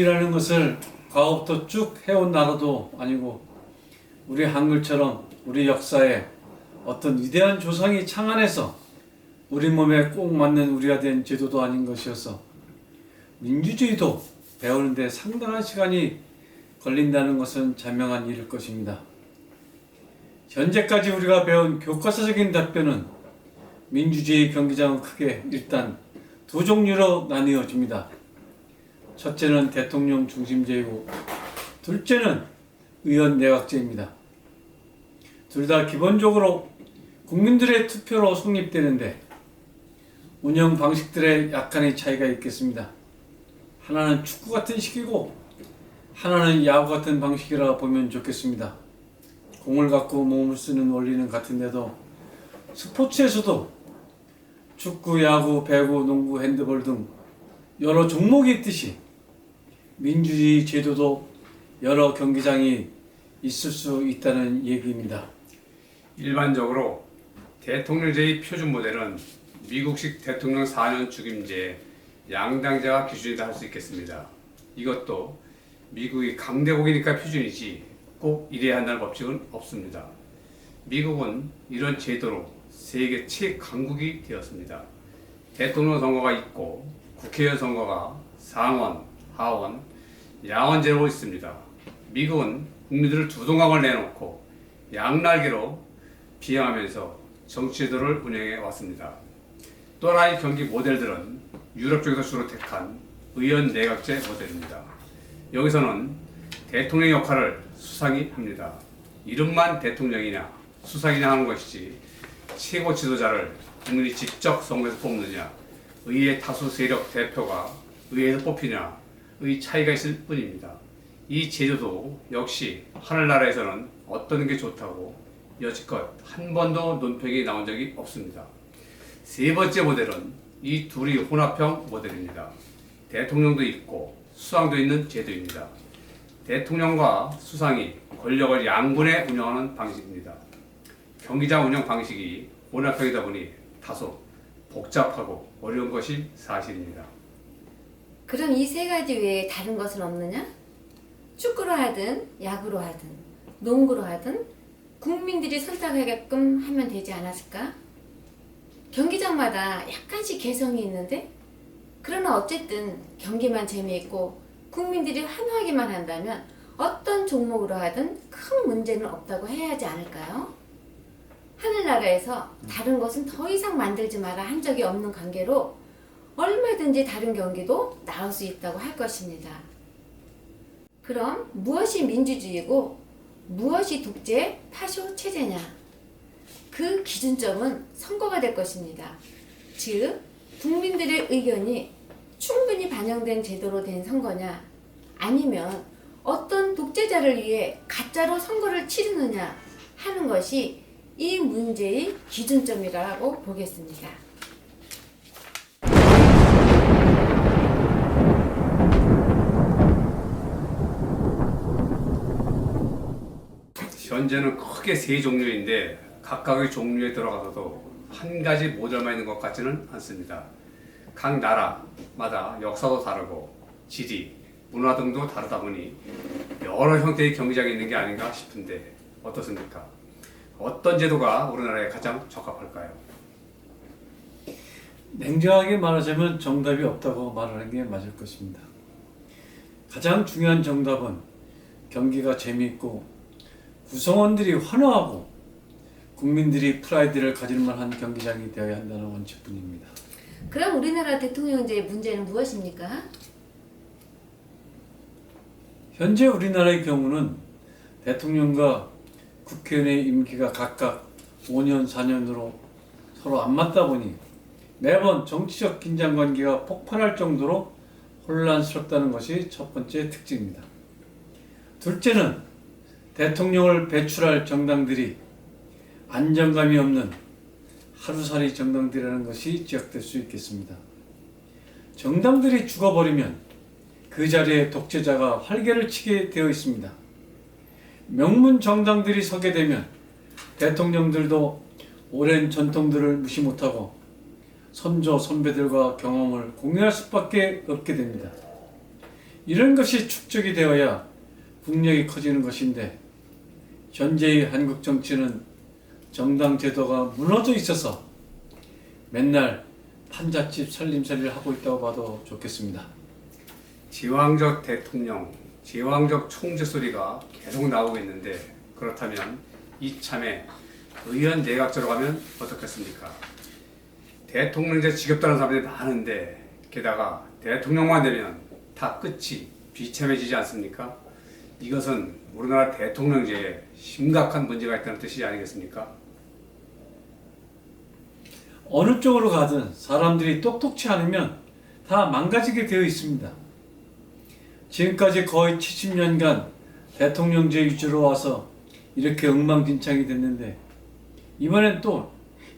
민주주의라는 것을 과거부터 쭉 해온 나라도 아니고 우리 한글처럼 우리 역사에 어떤 위대한 조상이 창안해서 우리 몸에 꼭 맞는 우리가 된 제도도 아닌 것이어서 민주주의도 배우는데 상당한 시간이 걸린다는 것은 자명한 일일 것입니다. 현재까지 우리가 배운 교과서적인 답변은 민주주의 경기장은 크게 일단 두 종류로 나뉘어집니다. 첫째는 대통령 중심제이고 둘째는 의원 내각제입니다. 둘 다 기본적으로 국민들의 투표로 성립되는데 운영 방식들의 약간의 차이가 있겠습니다. 하나는 축구 같은 식이고 하나는 야구 같은 방식이라 보면 좋겠습니다. 공을 갖고 몸을 쓰는 원리는 같은데도 스포츠에서도 축구, 야구, 배구, 농구, 핸드볼 등 여러 종목이 있듯이 민주주의 제도도 여러 경기장이 있을 수 있다는 얘기입니다. 일반적으로 대통령제의 표준 모델은 미국식 대통령 4년 죽임제 양당제가 기준이다 할 수 있겠습니다. 이것도 미국이 강대국이니까 표준이지 꼭 이래야 한다는 법칙은 없습니다. 미국은 이런 제도로 세계 최강국이 되었습니다. 대통령 선거가 있고 국회의원 선거가 상원, 하원, 양원제로 있습니다. 미국은 국민들을 두 동강을 내놓고 양날개로 비행하면서 정치제도를 운영해 왔습니다. 또 하나의 경기 모델들은 유럽 쪽에서 주로 택한 의원 내각제 모델입니다. 여기서는 대통령 역할을 수상이 합니다. 이름만 대통령이냐 수상이냐 하는 것이지 최고 지도자를 국민이 직접 선거에서 뽑느냐 의회 다수 세력 대표가 의회에서 뽑히냐 의 차이가 있을 뿐입니다. 이 제도도 역시 하늘나라에서는 어떤 게 좋다고 여지껏 한 번도 논평이 나온 적이 없습니다. 세 번째 모델은 이 둘이 혼합형 모델입니다. 대통령도 있고 수상도 있는 제도입니다. 대통령과 수상이 권력을 양분에 운영하는 방식입니다. 경기장 운영 방식이 혼합형이다 보니 다소 복잡하고 어려운 것이 사실입니다. 그럼 이 세 가지 외에 다른 것은 없느냐? 축구로 하든 야구로 하든 농구로 하든 국민들이 선택하게끔 하면 되지 않았을까? 경기장마다 약간씩 개성이 있는데 그러나 어쨌든 경기만 재미있고 국민들이 환호하기만 한다면 어떤 종목으로 하든 큰 문제는 없다고 해야 하지 않을까요? 하늘나라에서 다른 것은 더 이상 만들지 마라 한 적이 없는 관계로 얼마든지 다른 경기도 나올 수 있다고 할 것입니다. 그럼 무엇이 민주주의고 무엇이 독재, 파쇼 체제냐? 그 기준점은 선거가 될 것입니다. 즉, 국민들의 의견이 충분히 반영된 제도로 된 선거냐 아니면 어떤 독재자를 위해 가짜로 선거를 치르느냐 하는 것이 이 문제의 기준점이라고 보겠습니다. 현재는 크게 세 종류인데 각각의 종류에 들어가서도 한 가지 모델만 있는 것 같지는 않습니다. 각 나라마다 역사도 다르고 지리, 문화 등도 다르다 보니 여러 형태의 경기장이 있는 게 아닌가 싶은데 어떻습니까? 어떤 제도가 우리나라에 가장 적합할까요? 냉정하게 말하자면 정답이 없다고 말하는 게 맞을 것입니다. 가장 중요한 정답은 경기가 재미있고 구성원들이 환호하고 국민들이 프라이드를 가질 만한 경기장이 되어야 한다는 원칙뿐입니다. 그럼 우리나라 대통령제의 문제는 무엇입니까? 현재 우리나라의 경우는 대통령과 국회의원의 임기가 각각 5년, 4년으로 서로 안 맞다 보니 매번 정치적 긴장 관계가 폭발할 정도로 혼란스럽다는 것이 첫 번째 특징입니다. 둘째는 대통령을 배출할 정당들이 안정감이 없는 하루살이 정당들이라는 것이 지적될 수 있겠습니다. 정당들이 죽어버리면 그 자리에 독재자가 활개를 치게 되어 있습니다. 명문 정당들이 서게 되면 대통령들도 오랜 전통들을 무시 못하고 선조 선배들과 경험을 공유할 수밖에 없게 됩니다. 이런 것이 축적이 되어야 국력이 커지는 것인데 현재의 한국 정치는 정당 제도가 무너져 있어서 맨날 판잣집 살림살이를 하고 있다고 봐도 좋겠습니다. 제왕적 대통령, 제왕적 총재 소리가 계속 나오고 있는데 그렇다면 이참에 의원 내각제로 가면 어떻겠습니까? 대통령제 지겹다는 사람들이 많은데 게다가 대통령만 되면 다 끝이 비참해지지 않습니까? 이것은 우리나라 대통령제에 심각한 문제가 있다는 뜻이 아니겠습니까? 어느 쪽으로 가든 사람들이 똑똑치 않으면 다 망가지게 되어 있습니다. 지금까지 거의 70년간 대통령제 위주로 와서 이렇게 엉망진창이 됐는데 이번엔 또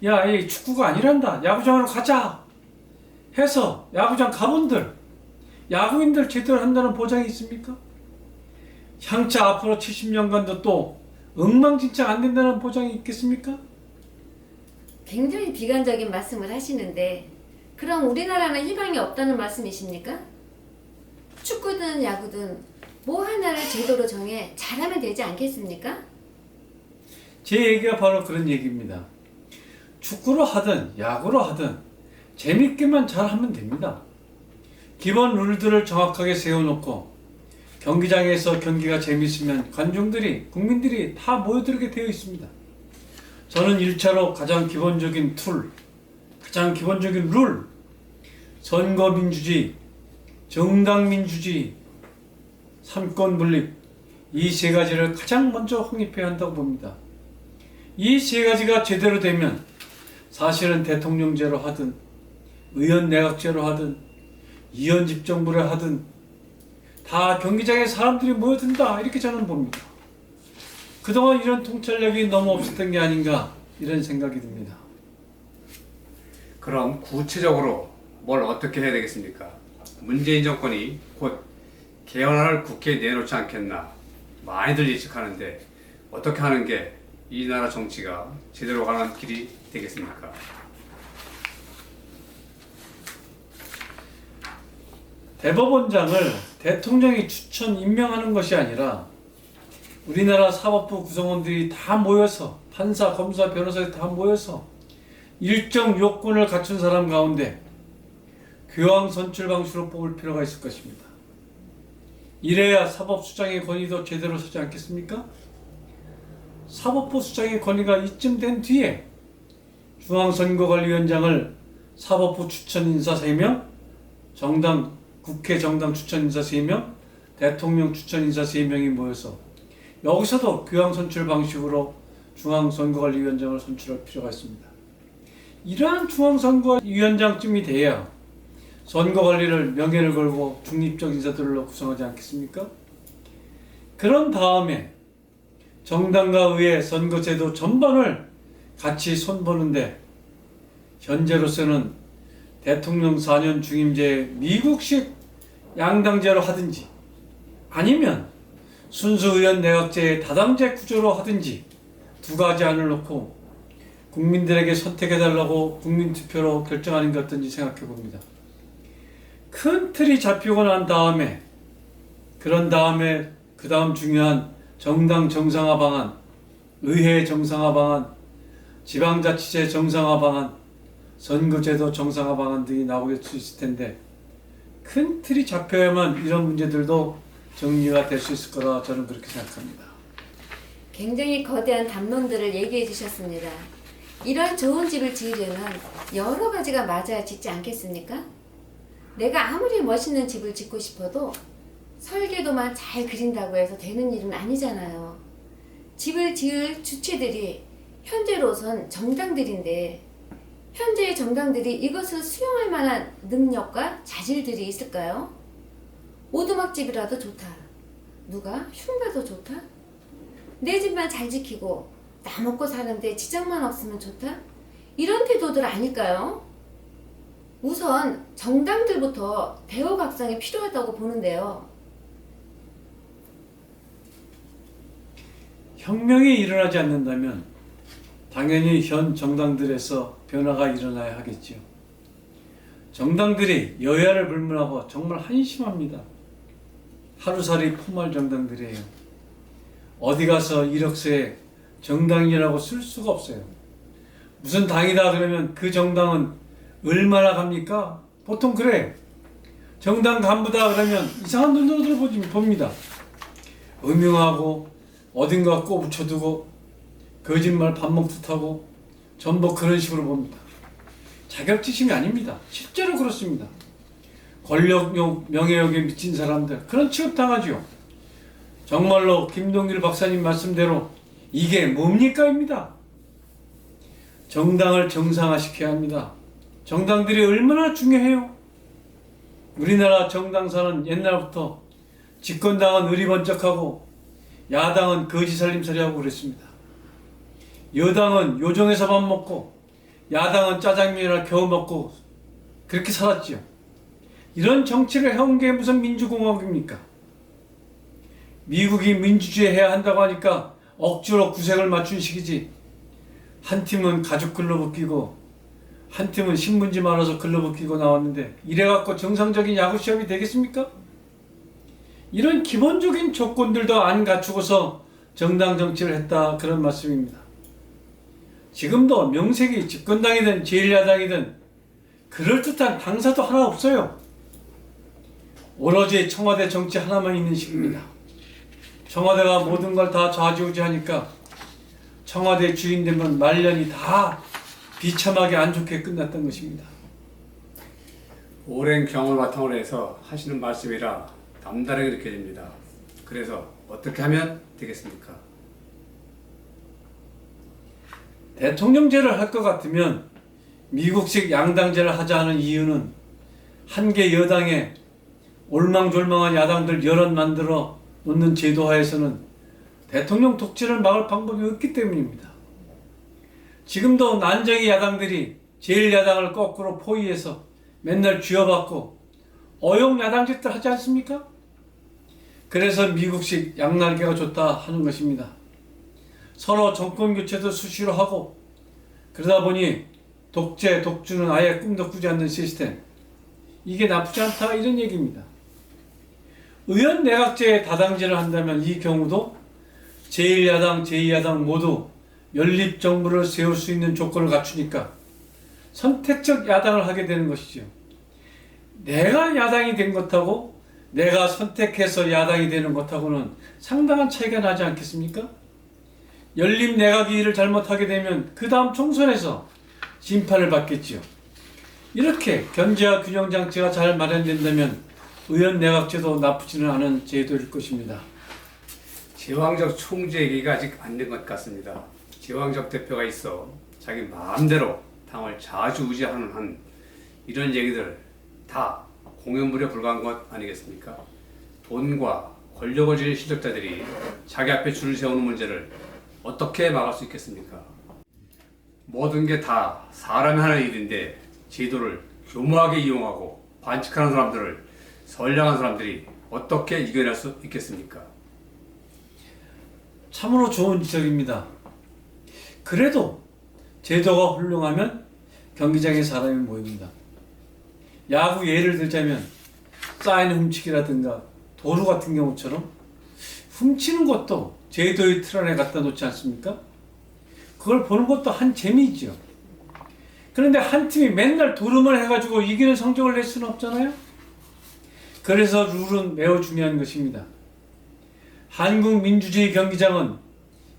야, 이 축구가 아니란다. 야구장으로 가자. 해서 야구장 가본들 야구인들 제대로 한다는 보장이 있습니까? 향차 앞으로 70년간도 또 엉망진창 안 된다는 보장이 있겠습니까? 굉장히 비관적인 말씀을 하시는데 그럼 우리나라는 희망이 없다는 말씀이십니까? 축구든 야구든 뭐 하나를 제도로 정해 잘하면 되지 않겠습니까? 제 얘기가 바로 그런 얘기입니다. 축구로 하든 야구로 하든 재밌게만 잘하면 됩니다. 기본 룰들을 정확하게 세워놓고 경기장에서 경기가 재밌으면 관중들이, 국민들이 다 모여들게 되어 있습니다. 저는 1차로 가장 기본적인 툴, 가장 기본적인 룰, 선거민주주의, 정당민주주의, 삼권분립, 이 세 가지를 가장 먼저 확립해야 한다고 봅니다. 이 세 가지가 제대로 되면 사실은 대통령제로 하든 의원 내각제로 하든 이원 집정부를 하든 다 경기장에 사람들이 모여든다 이렇게 저는 봅니다. 그동안 이런 통찰력이 너무 없었던 게 아닌가 이런 생각이 듭니다. 그럼 구체적으로 뭘 어떻게 해야 되겠습니까? 문재인 정권이 곧 개헌안을 국회에 내놓지 않겠나 많이들 예측하는데 어떻게 하는 게 이 나라 정치가 제대로 가는 길이 되겠습니까? 대법원장을 대통령이 추천 임명하는 것이 아니라 우리나라 사법부 구성원들이 다 모여서 판사, 검사, 변호사들이 다 모여서 일정 요건을 갖춘 사람 가운데 교황 선출 방식으로 뽑을 필요가 있을 것입니다. 이래야 사법수장의 권위도 제대로 서지 않겠습니까? 사법부 수장의 권위가 이쯤 된 뒤에 중앙선거관리위원장을 사법부 추천 인사 3명, 국회 정당 추천 인사 3명, 대통령 추천 인사 3명이 모여서 여기서도 교황 선출 방식으로 중앙선거관리위원장을 선출할 필요가 있습니다. 이러한 중앙선거위원장쯤이 돼야 선거관리를 명예를 걸고 중립적 인사들로 구성하지 않겠습니까? 그런 다음에 정당과 의회 선거제도 전반을 같이 손보는데 현재로서는 대통령 4년 중임제 미국식 양당제로 하든지 아니면 순수 의원 내각제의 다당제 구조로 하든지 두 가지 안을 놓고 국민들에게 선택해달라고 국민투표로 결정하는 게 어떤지 생각해 봅니다. 큰 틀이 잡히고 난 다음에 그 다음 중요한 정당 정상화 방안, 의회 정상화 방안, 지방자치제 정상화 방안, 선거제도 정상화 방안 등이 나올 수 있을 텐데 큰 틀이 잡혀야만 이런 문제들도 정리가 될 수 있을 거라 저는 그렇게 생각합니다. 굉장히 거대한 담론들을 얘기해 주셨습니다. 이런 좋은 집을 지으려면 여러 가지가 맞아야 짓지 않겠습니까? 내가 아무리 멋있는 집을 짓고 싶어도 설계도만 잘 그린다고 해서 되는 일은 아니잖아요. 집을 지을 주체들이 현재로선 정당들인데 현재의 정당들이 이것을 수용할 만한 능력과 자질들이 있을까요? 오두막집이라도 좋다. 누가 흉봐도 좋다? 내 집만 잘 지키고 나 먹고 사는데 지장만 없으면 좋다? 이런 태도들 아닐까요? 우선 정당들부터 대우각성이 필요하다고 보는데요. 혁명이 일어나지 않는다면 당연히 현 정당들에서 변화가 일어나야 하겠지요. 정당들이 여야를 불문하고 정말 한심합니다. 하루살이 포말 정당들이에요. 어디 가서 이력서에 정당이라고 쓸 수가 없어요. 무슨 당이다 그러면 그 정당은 얼마나 갑니까? 보통 그래. 정당 간부다 그러면 이상한 눈으로 봅니다. 음흉하고 어딘가 꼭 붙여두고 거짓말 밥 먹듯 하고 전부 그런 식으로 봅니다. 자격지심이 아닙니다. 실제로 그렇습니다. 권력욕, 명예욕에 미친 사람들 그런 취급당하죠. 정말로 김동길 박사님 말씀대로 이게 뭡니까?입니다. 정당을 정상화시켜야 합니다. 정당들이 얼마나 중요해요. 우리나라 정당사는 옛날부터 집권당은 의리번쩍하고 야당은 거지살림살이하고 그랬습니다. 여당은 요정에서 밥 먹고 야당은 짜장면이나 겨우 먹고 그렇게 살았지요. 이런 정치를 해온 게 무슨 민주공화국입니까? 미국이 민주주의 해야 한다고 하니까 억지로 구색을 맞춘 식이지. 한 팀은 가죽 글러브 끼고 한 팀은 신문지 말아서 글러브 끼고 나왔는데 이래갖고 정상적인 야구 시합이 되겠습니까? 이런 기본적인 조건들도 안 갖추고서 정당 정치를 했다 그런 말씀입니다. 지금도 명색이 집권당이든 제1야당이든 그럴듯한 당사도 하나 없어요. 오로지 청와대 정치 하나만 있는 식입니다. 청와대가 모든 걸 다 좌지우지하니까 청와대 주인 되면 말년이 다 비참하게 안 좋게 끝났던 것입니다. 오랜 경험을 바탕으로 해서 하시는 말씀이라 남다르게 느껴집니다. 그래서 어떻게 하면 되겠습니까? 대통령제를 할 것 같으면 미국식 양당제를 하자 하는 이유는 한 개 여당에 올망졸망한 야당들 여럿 만들어 놓는 제도하에서는 대통령 독재를 막을 방법이 없기 때문입니다. 지금도 난쟁이 야당들이 제1야당을 거꾸로 포위해서 맨날 쥐어받고 어용야당짓들 하지 않습니까? 그래서 미국식 양날개가 좋다 하는 것입니다. 서로 정권 교체도 수시로 하고 그러다 보니 독재, 독주는 아예 꿈도 꾸지 않는 시스템. 이게 나쁘지 않다 이런 얘기입니다. 의원 내각제 다당제를 한다면 이 경우도 제1야당, 제2야당 모두 연립정부를 세울 수 있는 조건을 갖추니까 선택적 야당을 하게 되는 것이죠. 내가 야당이 된 것하고 내가 선택해서 야당이 되는 것하고는 상당한 차이가 나지 않겠습니까? 연립 내각이 일을 잘못하게 되면 그 다음 총선에서 심판을 받겠지요. 이렇게 견제와 균형 장치가 잘 마련된다면 의원 내각제도 나쁘지는 않은 제도일 것입니다. 제왕적 총재 얘기가 아직 안 된 것 같습니다. 제왕적 대표가 있어 자기 마음대로 당을 좌지우지하는 한 이런 얘기들 다 공연물에 불과한 것 아니겠습니까? 돈과 권력을 지닌 실력자들이 자기 앞에 줄을 세우는 문제를 어떻게 막을 수 있겠습니까? 모든 게 다 사람이 하는 일인데 제도를 교모하게 이용하고 반칙하는 사람들을 선량한 사람들이 어떻게 이겨낼 수 있겠습니까? 참으로 좋은 지적입니다. 그래도 제도가 훌륭하면 경기장에 사람이 모입니다. 야구 예를 들자면 사인 훔치기라든가 도루 같은 경우처럼 훔치는 것도 제도의 틀 안에 갖다 놓지 않습니까? 그걸 보는 것도 한 재미이죠. 그런데 한 팀이 맨날 도루만 해가지고 이기는 성적을 낼 수는 없잖아요. 그래서 룰은 매우 중요한 것입니다. 한국 민주주의 경기장은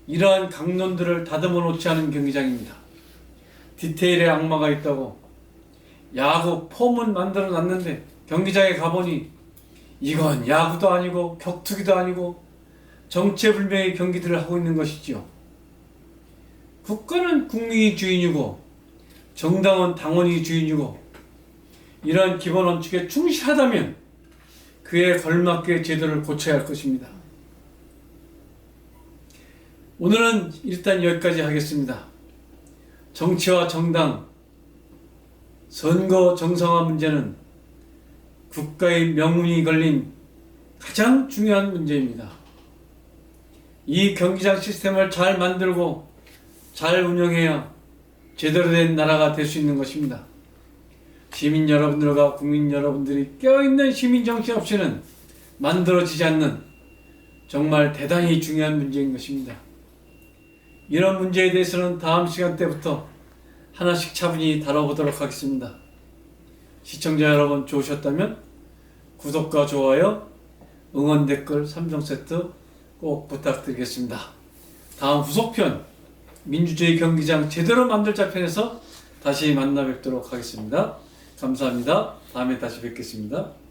이러한 강론들을 다듬어 놓지 않은 경기장입니다. 디테일에 악마가 있다고 야구 폼은 만들어 놨는데 경기장에 가보니 이건 야구도 아니고 격투기도 아니고 정체불명의 경기들을 하고 있는 것이지요. 국가는 국민이 주인이고 정당은 당원이 주인이고 이러한 기본 원칙에 충실하다면 그에 걸맞게 제도를 고쳐야 할 것입니다. 오늘은 일단 여기까지 하겠습니다. 정치와 정당, 선거 정상화 문제는 국가의 명운이 걸린 가장 중요한 문제입니다. 이 경기장 시스템을 잘 만들고 잘 운영해야 제대로 된 나라가 될 수 있는 것입니다. 시민 여러분들과 국민 여러분들이 깨어있는 시민정신 없이는 만들어지지 않는 정말 대단히 중요한 문제인 것입니다. 이런 문제에 대해서는 다음 시간 때부터 하나씩 차분히 다뤄보도록 하겠습니다. 시청자 여러분 좋으셨다면 구독과 좋아요, 응원 댓글 3종 세트 꼭 부탁드리겠습니다. 다음 후속편 민주주의 경기장 제대로 만들자 편에서 다시 만나 뵙도록 하겠습니다. 감사합니다. 다음에 다시 뵙겠습니다.